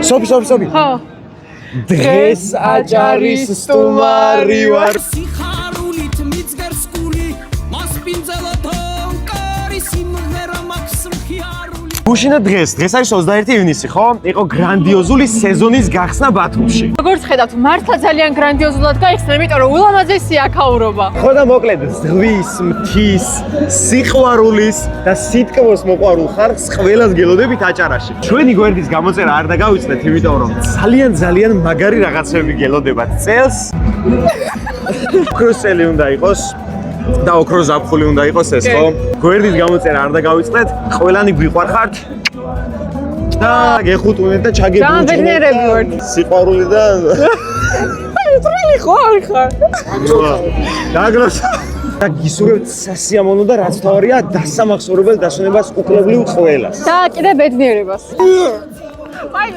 სოფი. ხო. დღეს აჭარის სტუმარი ვარ. სიხარულით მიძგერს გული მასპინძელოთო კარი სიმღერა მაქვს მხიარული გუშინა დღეს არის 21 ივნისი, ხო? იყო გრანდიოზული სეზონის გახსნა ბათუმში. როგორც ხედავთ, მართლა ძალიან გრანდიოზულად გაიხსნა, იმიტომ რომ ულამაზესი აქაურობა. ხო და მოკლედ ზღვის, მთის, სიყვარულის და სიტკბოს მოყვარულ ხალხს ყველას გელოდებით აჭარაში. ჩვენი გვერდის გამოწერა არ დაგავიწყდეთ, იმიტომ რომ ძალიან მაგარი რაღაცები გელოდებათ. წელს ოქროსელი უნდა იყოს და ოქროს ზაფხული უნდა იყოს ეს, ხო? გვერდის გამოწერა არ დაგავიწყდეთ, ყველანი გვიყვარხართ და გეხუტუნეთ და ჩაგებულეთ. ძალიან ბედნიერები ვართ. სიყვარული და უტრალი ხარ. დაგროს და გისურვებთ სასიამოვნო და რაც თავარია დასამახსოვრებელ დასვენებას უკლებლიw ყველას. და კიდე ბედნიერებას. ვაი.